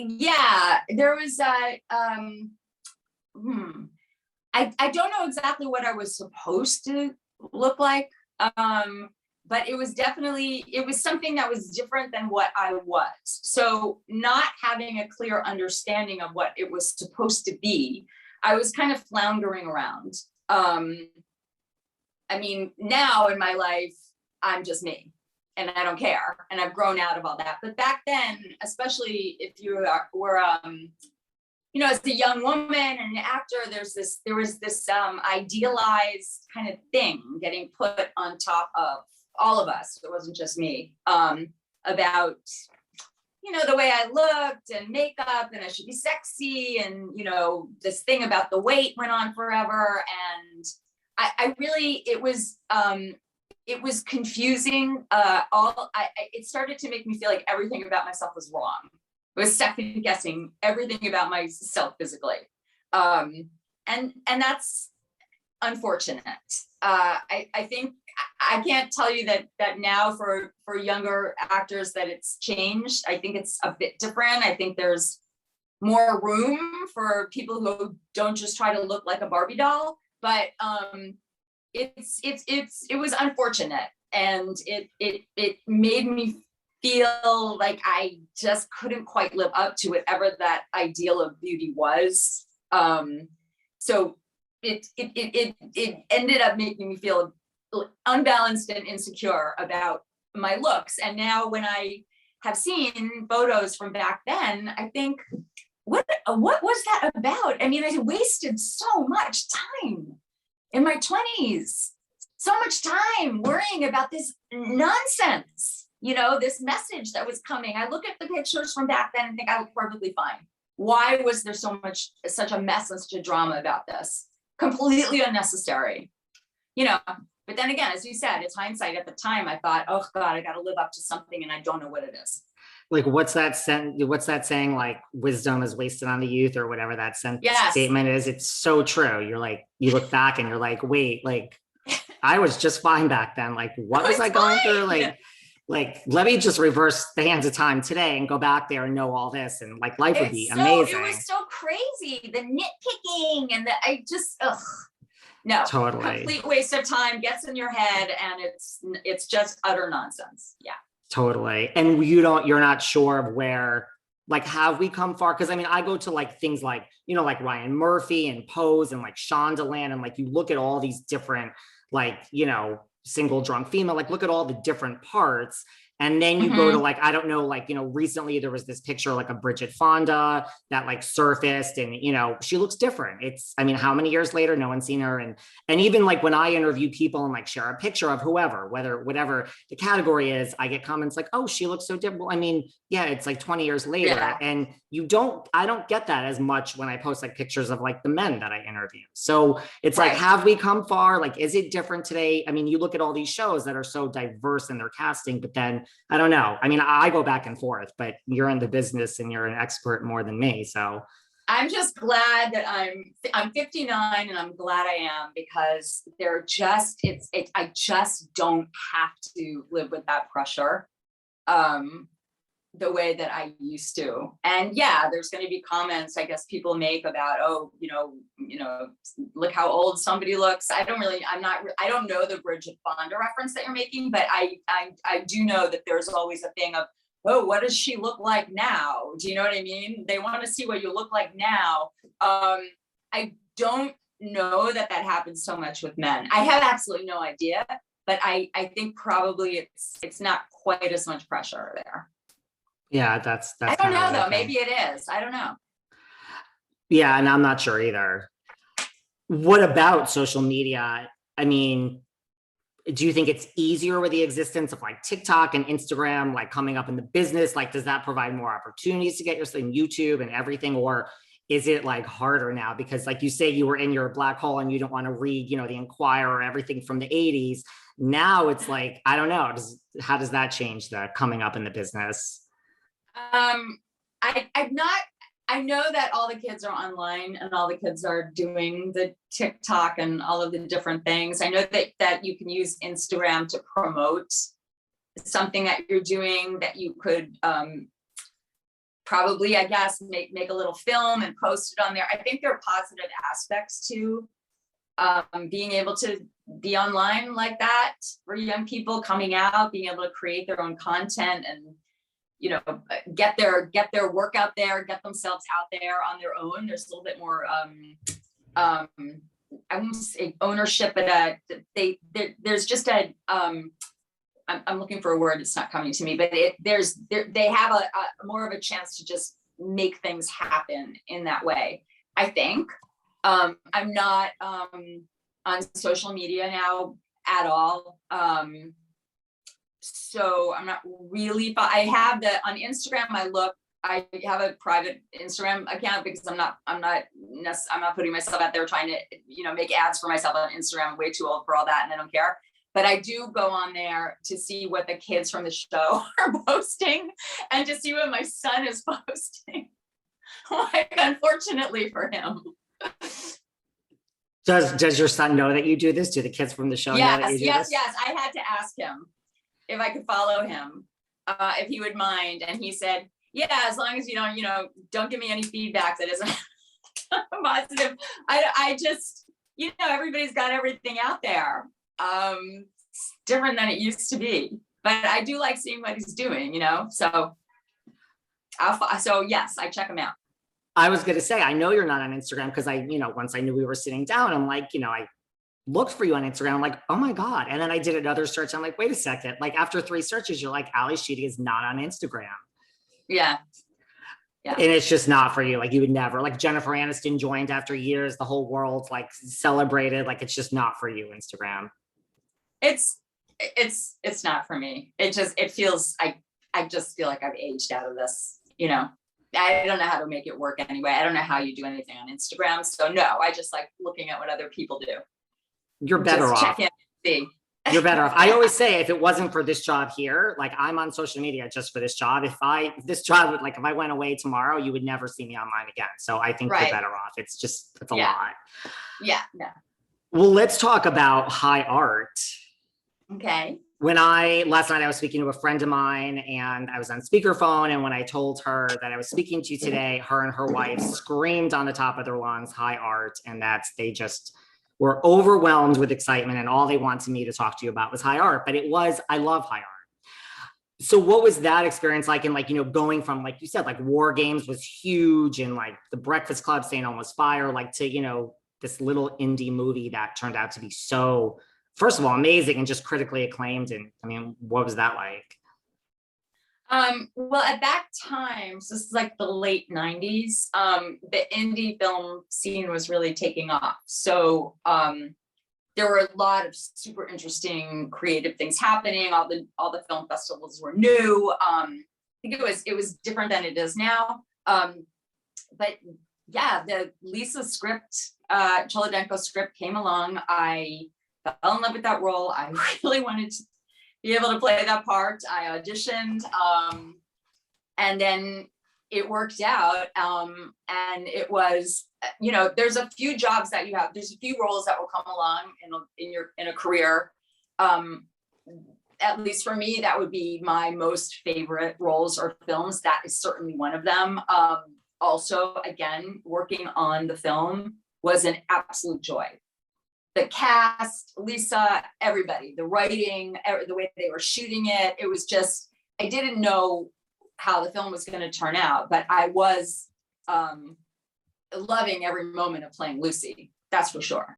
Yeah, there was I don't know exactly what I was supposed to look like. But it was definitely, it was something that was different than what I was. So not having a clear understanding of what it was supposed to be, I was kind of floundering around. I mean, now in my life, I'm just me and I don't care. And I've grown out of all that. But back then, especially if you were, you know, as a young woman and an actor, there was this idealized kind of thing getting put on top of all of us. It wasn't just me, about, you know, the way I looked and makeup and I should be sexy. And, you know, this thing about the weight went on forever. And I really, it was confusing. It started to make me feel like everything about myself was wrong. I was second guessing everything about myself physically. And that's unfortunate. I think I can't tell you that now for younger actors that it's changed. I think it's a bit different. I think there's more room for people who don't just try to look like a Barbie doll. But it was unfortunate, and it made me feel like I just couldn't quite live up to whatever that ideal of beauty was. So it ended up making me feel unbalanced and insecure about my looks. And now when I have seen photos from back then, I think, what was that about? I mean, I wasted so much time in my 20s, so much time worrying about this nonsense, you know, this message that was coming. I look at the pictures from back then and think I look perfectly fine. Why was there such a mess and such a drama about this? Completely unnecessary, you know. But then again, as you said, it's hindsight. At the time, I thought, oh God, I got to live up to something and I don't know what it is. Like, what's that saying, like, wisdom is wasted on the youth, or whatever that Yes. statement is? It's so true. You're like, you look back and you're like, wait, like, I was just fine back then. Like, what was I going through? Like, let me just reverse the hands of time today and go back there and know all this, and like life would be amazing. It was so crazy, the nitpicking and no, totally complete waste of time, gets in your head, and it's just utter nonsense. Yeah, totally. And you're not sure of where, like, have we come far? Because I mean, I go to like things like, you know, like Ryan Murphy and Pose and like Shondaland, and like you look at all these different, like, you know, single drunk female, like look at all the different parts. And then you go to like, I don't know, like, you know, recently there was this picture like a Bridget Fonda that like surfaced, and, you know, she looks different. It's, I mean, how many years later, no one's seen her. And even like when I interview people and like share a picture of whoever, whatever the category is, I get comments like, oh, she looks so different. Well, I mean, yeah, it's like 20 years later. Yeah. And I don't get that as much when I post like pictures of like the men that I interview. So it's right. Like, have we come far? Like, is it different today? I mean, you look at all these shows that are so diverse in their casting, but then I don't know. I mean, I go back and forth, but you're in the business and you're an expert more than me. So I'm just glad that I'm 59, and I'm glad I am, because I just don't have to live with that pressure the way that I used to. And yeah, there's going to be comments, I guess, people make about, oh, you know, look how old somebody looks. I don't know the Bridget Fonda reference that you're making, but I do know that there's always a thing of, oh, what does she look like now? Do you know what I mean? They want to see what you look like now. I don't know that happens so much with men. I have absolutely no idea, but I think probably it's not quite as much pressure there. Yeah, that's I don't know though. Maybe it is. I don't know. Yeah, and I'm not sure either. What about social media? I mean, do you think it's easier with the existence of like TikTok and Instagram, like coming up in the business? Like, does that provide more opportunities to get yourself in YouTube and everything? Or is it like harder now? Because like you say, you were in your black hole and you don't want to read, you know, the Enquirer or everything from the 80s. Now it's like, I don't know. How does that change the coming up in the business? I know that all the kids are online and all the kids are doing the TikTok and all of the different things. I know that you can use Instagram to promote something that you're doing, that you could probably, I guess, make a little film and post it on there. I think there are positive aspects to being able to be online like that for young people coming out, being able to create their own content and, you know, get their work out there, get themselves out there on their own. There's a little bit more, I won't say ownership, but there's just a, I'm looking for a word, it's not coming to me, but they have a more of a chance to just make things happen in that way, I think. I'm not on social media now at all. So I'm not really, but I have on Instagram, I have a private Instagram account because I'm not putting myself out there trying to, you know, make ads for myself on Instagram. I'm way too old for all that and I don't care. But I do go on there to see what the kids from the show are posting and to see what my son is posting. Like, unfortunately for him. Does your son know that you do this? Do the kids from the show know that you do this? Yes. I had to ask him if I could follow him, if he would mind. And he said, yeah, as long as you don't give me any feedback that isn't positive. I just, you know, everybody's got everything out there. It's different than it used to be, but I do like seeing what he's doing, you know, so yes, I check him out. I was going to say, I know you're not on Instagram because once I knew we were sitting down, I'm like, I looked for you on Instagram. I'm like, oh my God. And then I did another search. I'm like, wait a second. Like after 3 searches, you're like, Ali Sheedy is not on Instagram. Yeah. Yeah. And it's just not for you. Like you would never, like Jennifer Aniston joined after years, the whole world like celebrated. Like it's just not for you, Instagram. It's not for me. It feels, I just feel like I've aged out of this, you know. I don't know how to make it work anyway. I don't know how you do anything on Instagram. So no, I just like looking at what other people do. You're better off. Check in, see. You're better off. I always say if it wasn't for this job here, like I'm on social media just for this job. If I went away tomorrow, you would never see me online again. So I think you're better off. It's a lot. Yeah. No. Well, let's talk about high art. Okay. Last night I was speaking to a friend of mine and I was on speakerphone. And when I told her that I was speaking to you today, her and her wife screamed on the top of their lungs, high art. And they just were overwhelmed with excitement. And all they wanted me to talk to you about was high art. But I love high art. So what was that experience like? And going from, like you said, like War Games was huge and like The Breakfast Club, St. Elmo's Fire, like to, this little indie movie that turned out to be so, first of all, amazing and just critically acclaimed. And I mean, what was that like? Well, at that time, so this is like the late 90s, the indie film scene was really taking off. So there were a lot of super interesting creative things happening. All the film festivals were new. I think it was different than it is now. But yeah, the Lisa script, Cholodenko script came along. I fell in love with that role. I really wanted to be able to play that part. I auditioned, and then it worked out. And it was, there's a few jobs that you have. There's a few roles that will come along in a career. At least for me, that would be my most favorite roles or films. That is certainly one of them. Also, again, working on the film was an absolute joy. The cast, Lisa, everybody, the writing, the way they were shooting it. It was just, I didn't know how the film was going to turn out, but I was loving every moment of playing Lucy. That's for sure.